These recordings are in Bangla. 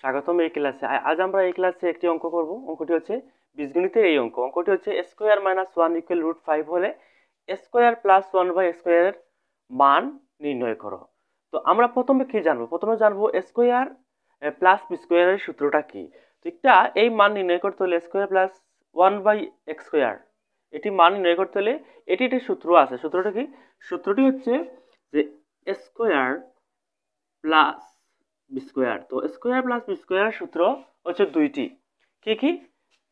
স্বাগতম এই ক্লাসে। আজ আমরা এই ক্লাসে একটি অঙ্ক করব। অঙ্কটি হচ্ছে বীজগণিতের এই অঙ্কটি হচ্ছে স্কোয়ার মাইনাস 1 ইকুয়াল রুট 5 হলে স্কোয়ার প্লাস 1 বাই স্কোয়ারের মান নির্ণয় করো। তো আমরা প্রথমে কি জানবো? প্রথমে জানবো স্কোয়ার প্লাস বি স্কোয়ারের সূত্রটা কি। তো এটা এই মান নির্ণয় করতে হলে square plus 1 by X square এটি মান নির্ণয় করতে হলে এটি একটি সূত্র আছে। সূত্রটা কি? সূত্রটি হচ্ছে যে স্কোয়ার প্লাস বি স্কোয়ার। তো স্কোয়ার প্লাস বি স্কোয়ারের সূত্র হচ্ছে দুইটি। কি কি?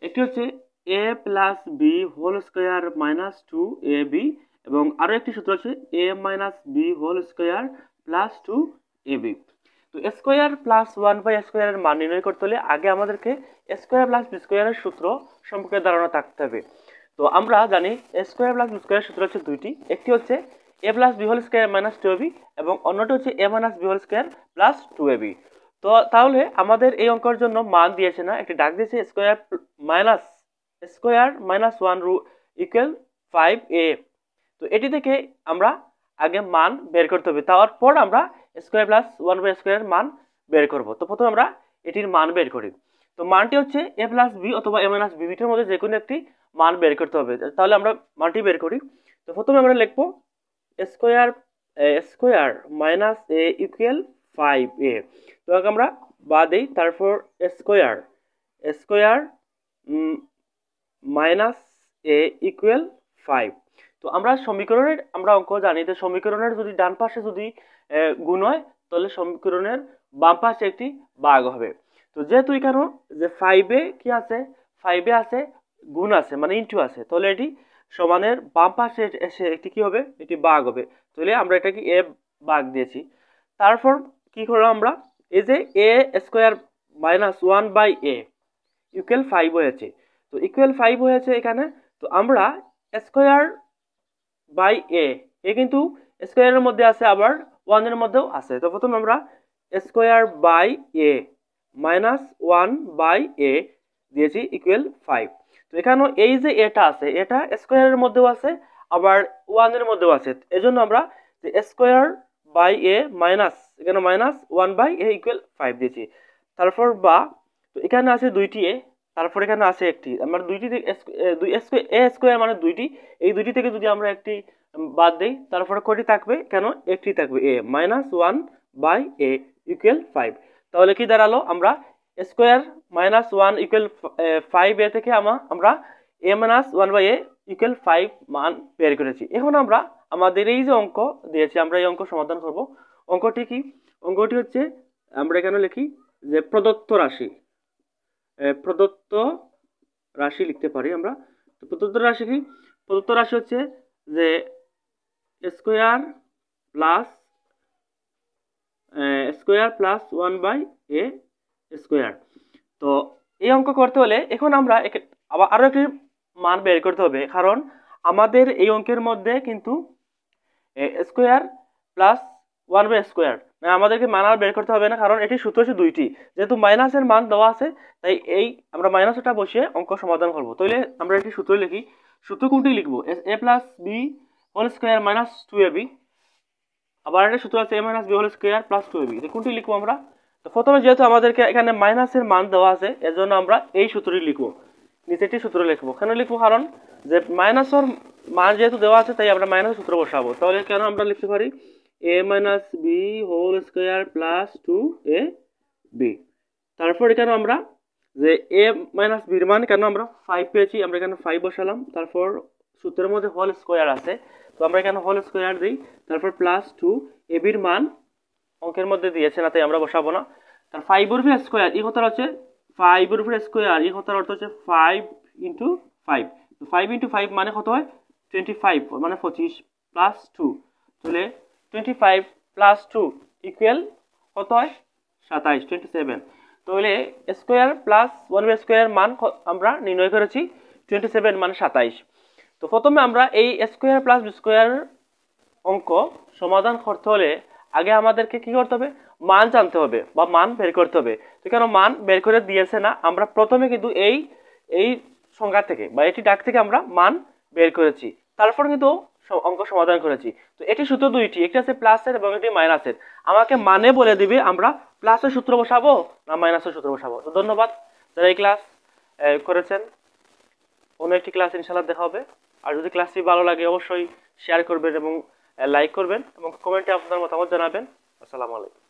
একটি হচ্ছে A plus B whole square minus 2 A B, এবং আরও একটি সূত্র হচ্ছে A minus B whole square plus 2 A B. তো স্কোয়ার প্লাস 1 বাই স্কোয়ারের মান নির্ণয় করতে হলে আগে আমাদেরকে স্কোয়ার প্লাস বি স্কোয়ারের সূত্র সম্পর্কে ধারণা থাকতে হবে। তো আমরা জানি স্কোয়ার প্লাস বি স্কোয়ারের সূত্র হচ্ছে দুইটি। একটি হচ্ছে A plus B whole square minus 2 A B, এবং অন্যটি হচ্ছে A minus B whole square plus 2 A B. তো তাহলে আমাদের এই অঙ্কের জন্য মান দিয়েছে না, একটি ডাক দিয়েছে স্কোয়ার মাইনাস 1 ইকুয়াল 5a। তো এটি থেকে আমরা আগে মান বের করতে হবে, তারপর আমরা স্কোয়ার প্লাস 1 বাই স্কোয়ারের মান বের করব। তো প্রথমে আমরা এটির মান বের করি। তো মানটি হচ্ছে এ প্লাস বি অথবা এ মাইনাস বি, বিটির মধ্যে যে কোনো একটি মান বের করতে হবে। তাহলে আমরা মানটি বের করি। তো প্রথমে আমরা লিখবো স্কোয়ার মাইনাস এ ইকুয়াল 5a। তো আমরা বাদ দিই, তারপর স্কোয়ার মাইনাস এ ইকুয়াল 5। তো আমরা সমীকরণের অঙ্ক জানি যে সমীকরণের যদি ডান পাশে যদি গুণ হয় তাহলে সমীকরণের বাম পাশে একটি ভাগ হবে। তো যেহেতু এখানে যে 5এ কি আছে, 5এ আছে গুণ আছে, মানে ইনটু আছে, তাহলে এটি সমানের বাম পাশে এসে একটি কি হবে, এটি ভাগ হবে। তাহলে আমরা এটাকে এ ভাগ দিয়েছি। তারপর কি করলাম আমরা, এই যে A square minus 1 by A equal 5 হয়েছে। তো ইকুয়াল 5 হয়েছে এখানে। তো আমরা স্কোয়ার বাই এ কিন্তু স্কোয়ারের মধ্যে আছে, আবার 1 এর মধ্যেও আছে। তো প্রথমে আমরা square by A minus 1 by A দিয়েছি ইকুয়াল 5। তো এখানে এই যে এটা আছে, এটা স্কোয়ারের মধ্যেও আছে, আবার 1 এর মধ্যেও আছে। এজন্য আমরা যে স্কোয়ার বাই এ মাইনাস, এখানে মাইনাস 1 বাই এ ইকুয়াল 5 দিয়েছি। তারপর বা, তো এখানে আছে দুইটি এ, তারপর এখানে আছে একটি, আমরা দুইটি এ স্কোয়ার মানে দুইটি, এই দুইটি থেকে যদি আমরা একটি বাদ দেই তারপরে কয়টি থাকবে, কেন একটি থাকবে, এ মাইনাস 1 বাই এ ইকুয়াল 5। তাহলে কি দাঁড়ালো, আমরা স্কোয়ার মাইনাস 1 ইকুয়াল 5 এ থেকে আমরা এ মাইনাস 1 বাই এ ইকুয়াল 5 মান বের করেছি। এখন আমরা আমাদের এই যে অঙ্ক দিয়েছি, আমরা এই অঙ্ক সমাধান করব। অঙ্কটি কি? অঙ্কটি হচ্ছে, আমরা এখানে লিখি যে প্রদত্ত রাশি লিখতে পারি আমরা। তো প্রদত্ত রাশি কি? প্রদত্ত রাশি হচ্ছে যে square plus 1 by A square. তো এই অঙ্ক করতে হলে এখন আমরা আবার আরো একটি মান বের করতে হবে, কারণ আমাদের এই অঙ্কের মধ্যে কিন্তু স্কোয়ার প্লাস 1 বাই স্কোয়ার আমাদেরকে মান আর বের করতে হবে না, কারণ এটি সূত্র হচ্ছে দুইটি। যেহেতু মাইনাসের মান দেওয়া আছে, তাই এই আমরা মাইনাসটা বসিয়ে অঙ্ক সমাধান করব। তাহলে আমরা একটি সূত্র লিখি। সূত্র কোনটি লিখবো? A plus B whole square minus 2 A B, আবার একটা সূত্র আছে A minus B whole square plus 2 A B. কোনটি লিখবো আমরা? তো প্রথমে যেহেতু আমাদেরকে এখানে মাইনাসের মান দেওয়া আছে, এজন্য আমরা এই সূত্রটি লিখবো, নিচেটি সূত্র লিখবো। কেন লিখবো? কারণ যে মাইনাসের মান যেহেতু দেওয়া আছে, তাই আমরা মাইনাস সূত্র বসাবো। তাহলে কেন আমরা লিখতে পারি A minus B whole square plus 2 A B. তারপর এখানে আমরা যে এ মাইনাস বির মান কেন আমরা 5 পেয়েছি, আমরা এখানে 5 বসালাম। তারপর সূত্রের মধ্যে হোল স্কোয়ার আছে, তো আমরা এখানে হোল স্কোয়ার দিই। তারপর প্লাস 2 এ বির মান অঙ্কের মধ্যে দিয়েছে না, তাই আমরা বসাবো না। তার 5 এর উপর স্কোয়ার, এই কথাটা হচ্ছে 5 এর উপর স্কোয়ার, এই কথার অর্থ হচ্ছে 5 ইন্টু 5। তো 5 ইন্টু 5 মানে কত হয়? 25, মানে 25 প্লাস 2, তাহলে 25 প্লাস 2 ইকুয়াল কত হয়? 27, 27। তাহলে স্কোয়ার প্লাস 1 বাই স্কোয়ারের মান আমরা নির্ণয় করেছি 27 মানে 27। তো প্রথমে আমরা এই স্কোয়ার প্লাস বি স্কোয়ার অঙ্ক সমাধান করতে হলে আগে আমাদেরকে কি করতে হবে? মান জানতে হবে বা মান বের করতে হবে। তো কেন মান বের করে দিয়েছে না, আমরা প্রথমে কিন্তু এই সংখ্যা থেকে বা এটি ডাক থেকে আমরা মান বের করেছি, তারপর কিন্তু অঙ্ক সমাধান করেছি। তো এটি সূত্র দুইটি, একটি আছে প্লাসের এবং একটি মাইনাসের। আমাকে মানে বলে দিবে আমরা প্লাসের সূত্র বসাবো না মাইনাসের সূত্র বসাবো। তো ধন্যবাদ যারা এই ক্লাস করেছেন। অন্য একটি ক্লাস ইনশাআল্লাহ দেখা হবে। আর যদি ক্লাসটি ভালো লাগে অবশ্যই শেয়ার করবেন এবং লাইক করবেন এবং কমেন্টে আপনার মতামত জানাবেন। আসসালামু আলাইকুম।